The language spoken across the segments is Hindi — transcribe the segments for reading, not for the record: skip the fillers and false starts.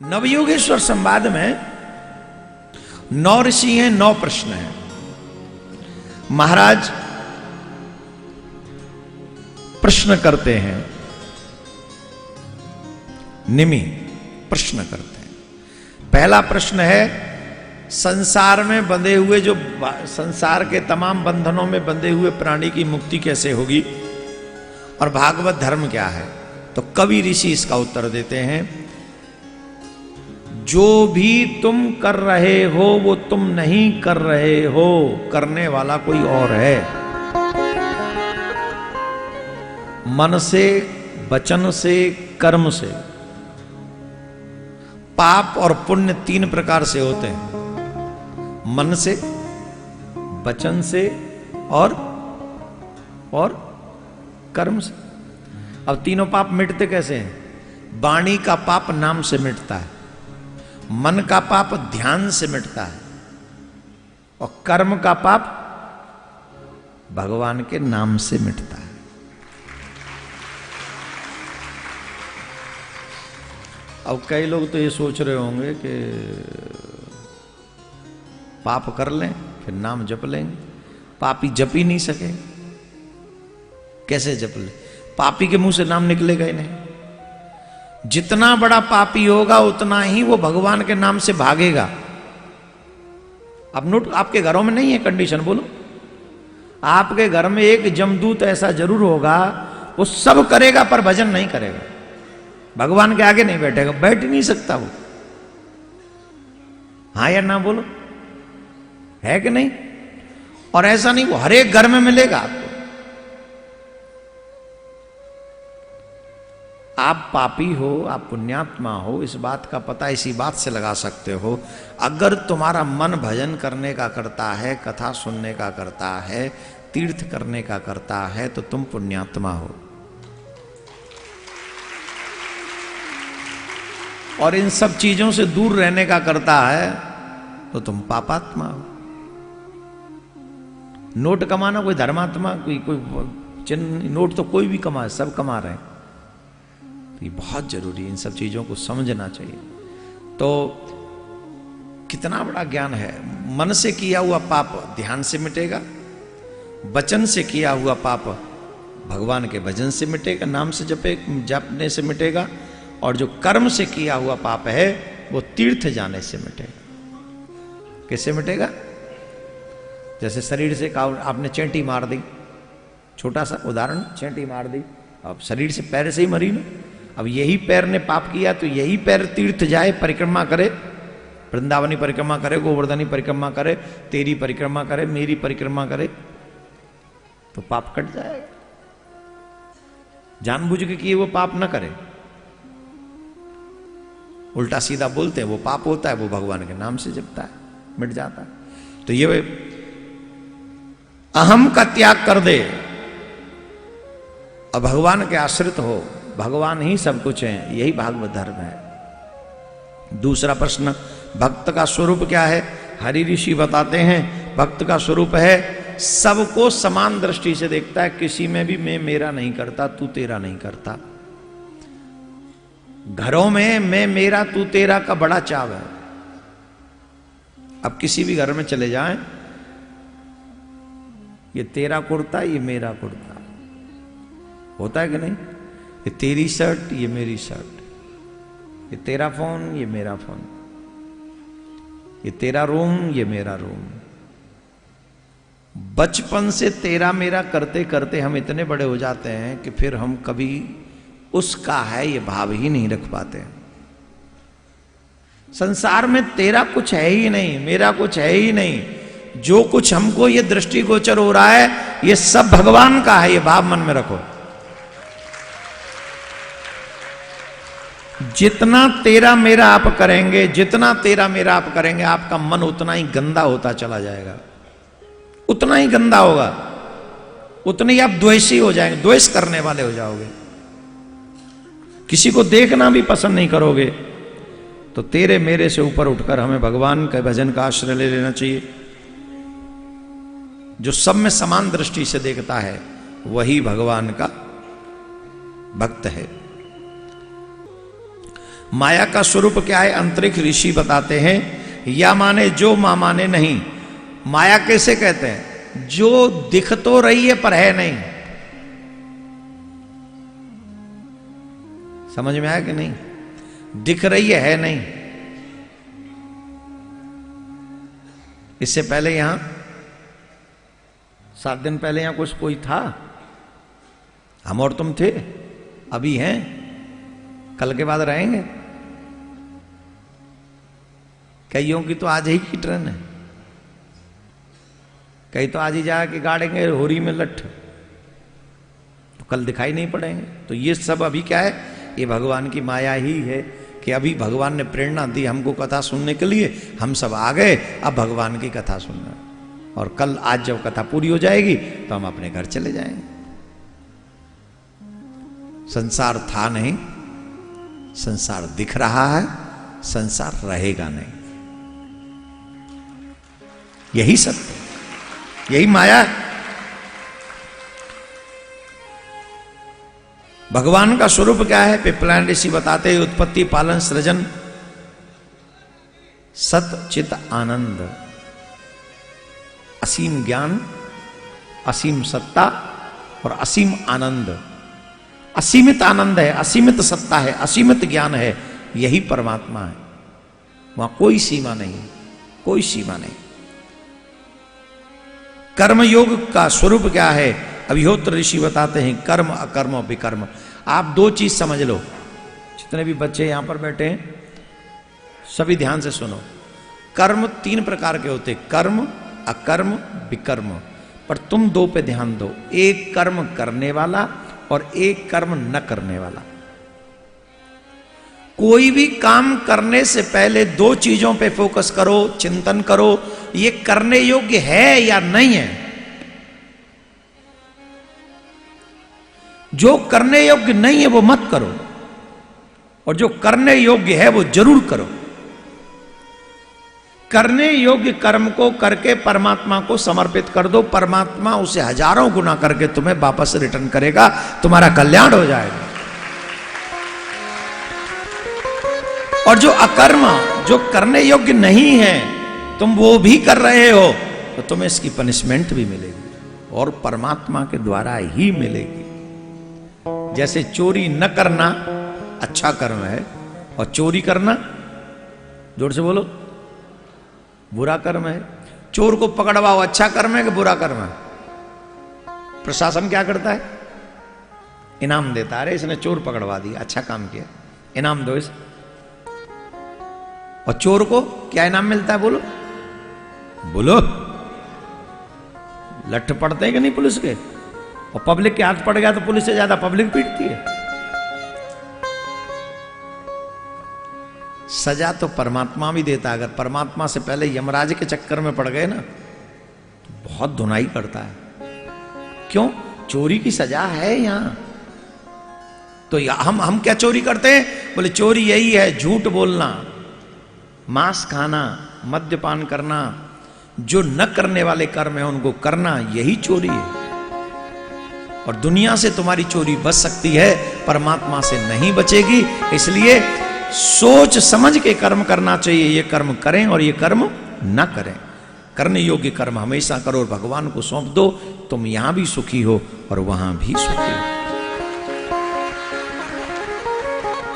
नवयोगेश्वर संवाद में 9 ऋषि हैं, 9 प्रश्न हैं। महाराज प्रश्न करते हैं, निमि प्रश्न करते हैं। पहला प्रश्न है, संसार में बंधे हुए जो संसार के तमाम बंधनों में बंधे हुए प्राणी की मुक्ति कैसे होगी और भागवत धर्म क्या है। तो कवि ऋषि इसका उत्तर देते हैं, जो भी तुम कर रहे हो वो तुम नहीं कर रहे हो, करने वाला कोई और है। मन से, वचन से, कर्म से। पाप और पुण्य 3 प्रकार से होते हैं, मन से, वचन से और कर्म से। अब तीनों पाप मिटते कैसे हैं? वाणी का पाप नाम से मिटता है, मन का पाप ध्यान से मिटता है और कर्म का पाप भगवान के नाम से मिटता है। अब कई लोग तो ये सोच रहे होंगे कि पाप कर लें फिर नाम जप लेंगे। पापी जप ही नहीं सके, कैसे जप ले? पापी के मुंह से नाम निकलेगा ही नहीं। जितना बड़ा पापी होगा उतना ही वो भगवान के नाम से भागेगा। अब नोट, आपके घरों में नहीं है कंडीशन, बोलो। आपके घर में एक जमदूत ऐसा जरूर होगा, वो सब करेगा पर भजन नहीं करेगा, भगवान के आगे नहीं बैठेगा, बैठ ही नहीं सकता वो। हाँ या ना बोलो, है कि नहीं? और ऐसा नहीं, वो हर एक घर में मिलेगा आपको। आप पापी हो, आप पुण्यात्मा हो, इस बात का पता इसी बात से लगा सकते हो। अगर तुम्हारा मन भजन करने का करता है, कथा सुनने का करता है, तीर्थ करने का करता है, तो तुम पुण्यात्मा हो। और इन सब चीजों से दूर रहने का करता है तो तुम पापात्मा हो। नोट कमाना कोई धर्मात्मा, कोई चिन्ह, नोट तो कोई भी कमा, सब कमा रहे हैं। तो ये बहुत जरूरी है, इन सब चीजों को समझना चाहिए। तो कितना बड़ा ज्ञान है। मन से किया हुआ पाप ध्यान से मिटेगा, वचन से किया हुआ पाप भगवान के भजन से मिटेगा, नाम से जपने से मिटेगा, और जो कर्म से किया हुआ पाप है वो तीर्थ जाने से मिटेगा। कैसे मिटेगा? जैसे शरीर से आपने चेंटी मार दी, छोटा सा उदाहरण, चेंटी मार दी, अब शरीर से, पैर से ही मरी ना। अब यही पैर ने पाप किया तो यही पैर तीर्थ जाए, परिक्रमा करे, वृंदावनी परिक्रमा करे, गोवर्धनी परिक्रमा करे, तेरी परिक्रमा करे, मेरी परिक्रमा करे, तो पाप कट जाएगा। जानबूझ के किए वो पाप न करे, उल्टा सीधा बोलते हैं वो पाप होता है, वो भगवान के नाम से जपता है, मिट जाता है। तो ये अहम का त्याग कर दे और भगवान के आश्रित हो, भगवान ही सब कुछ है, यही भागवत धर्म है। दूसरा प्रश्न, भक्त का स्वरूप क्या है? हरि ऋषि बताते हैं, भक्त का स्वरूप है सबको समान दृष्टि से देखता है, किसी में भी मैं मेरा नहीं करता, तू तेरा नहीं करता। घरों में मैं मेरा तू तेरा का बड़ा चाव है। अब किसी भी घर में चले जाएं, ये तेरा कुर्ता, ये मेरा कुर्ता, होता है कि नहीं? ये तेरी शर्ट, ये मेरी शर्ट, ये तेरा फोन, ये मेरा फोन, ये तेरा रूम, ये मेरा रूम। बचपन से तेरा मेरा करते करते हम इतने बड़े हो जाते हैं कि फिर हम कभी उसका है ये भाव ही नहीं रख पाते। संसार में तेरा कुछ है ही नहीं, मेरा कुछ है ही नहीं। जो कुछ हमको ये दृष्टिगोचर हो रहा है ये सब भगवान का है, ये भाव मन में रखो। जितना तेरा मेरा आप करेंगे, जितना तेरा मेरा आप करेंगे, आपका मन उतना ही गंदा होता चला जाएगा, उतना ही गंदा होगा, उतने ही आप द्वेषी हो जाएंगे, द्वेष करने वाले हो जाओगे, किसी को देखना भी पसंद नहीं करोगे। तो तेरे मेरे से ऊपर उठकर हमें भगवान के भजन का आश्रय ले लेना चाहिए। जो सब में समान दृष्टि से देखता है वही भगवान का भक्त है। माया का स्वरूप क्या है? अंतरिक्ष ऋषि बताते हैं, या माने जो मां माने नहीं। माया कैसे कहते हैं? जो दिख तो रही है पर है नहीं। समझ में आया कि नहीं? दिख रही है नहीं। इससे पहले यहां 7 दिन पहले यहां कुछ कोई था? हम और तुम थे, अभी हैं, कल के बाद रहेंगे। कईयों की तो आज ही की ट्रेन है, कई तो आज ही जाके गाड़ेंगे होरी में लठ, तो कल दिखाई नहीं पड़ेंगे। तो ये सब अभी क्या है? ये भगवान की माया ही है कि अभी भगवान ने प्रेरणा दी हमको कथा सुनने के लिए, हम सब आ गए, अब भगवान की कथा सुनना। और कल आज जब कथा पूरी हो जाएगी तो हम अपने घर चले जाएंगे। संसार था नहीं, संसार दिख रहा है, संसार रहेगा नहीं। यही सत्य, यही माया है। भगवान का स्वरूप क्या है? पिपलायन ऋषि बताते हैं, उत्पत्ति, पालन, सृजन, सत चित आनंद, असीम ज्ञान, असीम सत्ता और असीम आनंद। असीमित आनंद है, असीमित सत्ता है, असीमित ज्ञान है, यही परमात्मा है। वहां कोई सीमा नहीं, कोई सीमा नहीं। कर्मयोग का स्वरूप क्या है? अभिहोत्र ऋषि बताते हैं, कर्म अकर्म विकर्म। आप 2 चीज समझ लो, जितने भी बच्चे यहां पर बैठे हैं सभी ध्यान से सुनो। कर्म 3 प्रकार के होते, कर्म, अकर्म, विकर्म। पर तुम 2 पे ध्यान दो, एक कर्म करने वाला और एक कर्म न करने वाला। कोई भी काम करने से पहले 2 चीजों पे फोकस करो, चिंतन करो, ये करने योग्य है या नहीं है। जो करने योग्य नहीं है वो मत करो, और जो करने योग्य है वो जरूर करो। करने योग्य कर्म को करके परमात्मा को समर्पित कर दो, परमात्मा उसे हजारों गुना करके तुम्हें वापस रिटर्न करेगा, तुम्हारा कल्याण हो जाएगा। और जो अकर्म, जो करने योग्य नहीं है, तुम वो भी कर रहे हो, तो तुम्हें इसकी पनिशमेंट भी मिलेगी, और परमात्मा के द्वारा ही मिलेगी। जैसे चोरी न करना अच्छा कर्म है, और चोरी करना, जोर से बोलो, बुरा कर्म है। चोर को पकड़वाओ, अच्छा कर्म है कि बुरा कर्म है? प्रशासन क्या करता है? इनाम देता है, अरे इसने चोर पकड़वा दिया, अच्छा काम किया, इनाम दो इसे। और चोर को क्या इनाम मिलता है? बोलो बोलो। लठ पड़ते हैं कि नहीं पुलिस के? और पब्लिक के हाथ पड़ गया तो पुलिस से ज्यादा पब्लिक पीटती है। सजा तो परमात्मा भी देता है। अगर परमात्मा से पहले यमराज के चक्कर में पड़ गए ना तो बहुत धुनाई करता है। क्यों? चोरी की सजा है यहां। तो हम क्या चोरी करते हैं? बोले चोरी यही है, झूठ बोलना, मांस खाना, मद्यपान करना, जो न करने वाले कर्म है उनको करना, यही चोरी है। और दुनिया से तुम्हारी चोरी बच सकती है, परमात्मा से नहीं बचेगी। इसलिए सोच समझ के कर्म करना चाहिए। ये कर्म करें और ये कर्म न करें। करने योग्य कर्म हमेशा करो और भगवान को सौंप दो, तुम यहां भी सुखी हो और वहां भी सुखी हो।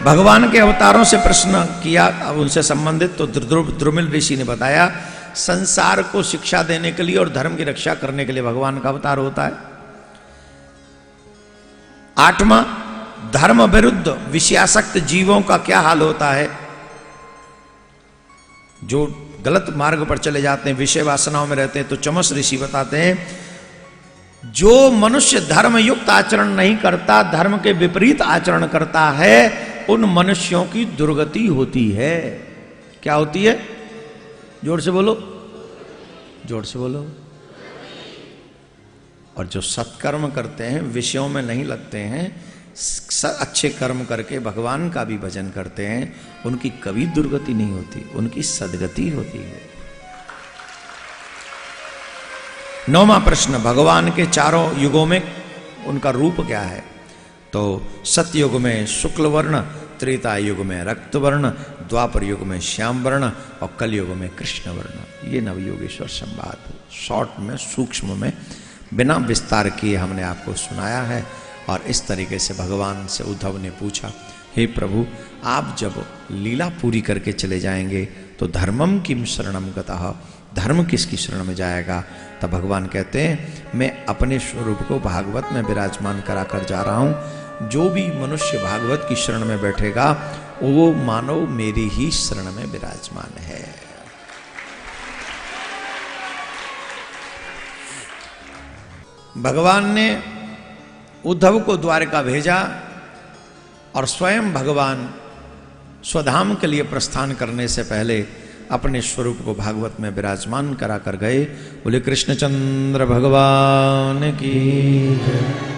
भगवान के अवतारों से प्रश्न किया उनसे संबंधित, तो द्रुमिल ऋषि ने बताया, संसार को शिक्षा देने के लिए और धर्म की रक्षा करने के लिए भगवान का अवतार होता है। 8वां, धर्म विरुद्ध विषयासक्त जीवों का क्या हाल होता है? जो गलत मार्ग पर चले जाते हैं, विषय वासनाओं में रहते हैं। तो चमस ऋषि बताते हैं, जो मनुष्य धर्म युक्त आचरण नहीं करता, धर्म के विपरीत आचरण करता है, उन मनुष्यों की दुर्गति होती है। क्या होती है? जोर से बोलो, जोर से बोलो। और जो सत्कर्म करते हैं, विषयों में नहीं लगते हैं, अच्छे कर्म करके भगवान का भी भजन करते हैं, उनकी कभी दुर्गति नहीं होती, उनकी सदगति होती है। 9वां प्रश्न, भगवान के चारों युगों में उनका रूप क्या है? तो सतयुग में शुक्ल वर्ण, त्रेता युग में रक्त वर्ण, द्वापर युग में श्याम वर्ण और कल युग में कृष्ण वर्ण। ये नवयोगेश्वर संवाद शॉर्ट में, सूक्ष्म में, बिना विस्तार किए हमने आपको सुनाया है। और इस तरीके से भगवान से उद्धव ने पूछा, हे प्रभु, आप जब लीला पूरी करके चले जाएंगे तो धर्मम किम शरणम गतः, धर्म किसकी शरण में जाएगा? तब भगवान कहते हैं, मैं अपने स्वरूप को भागवत में विराजमान करा कर जा रहा हूं। जो भी मनुष्य भागवत की शरण में बैठेगा वो मानव मेरी ही शरण में विराजमान है। भगवान ने उद्धव को द्वारका भेजा और स्वयं भगवान स्वधाम के लिए प्रस्थान करने से पहले अपने स्वरूप को भागवत में विराजमान करा कर गए। बोले कृष्णचंद्र भगवान की जय।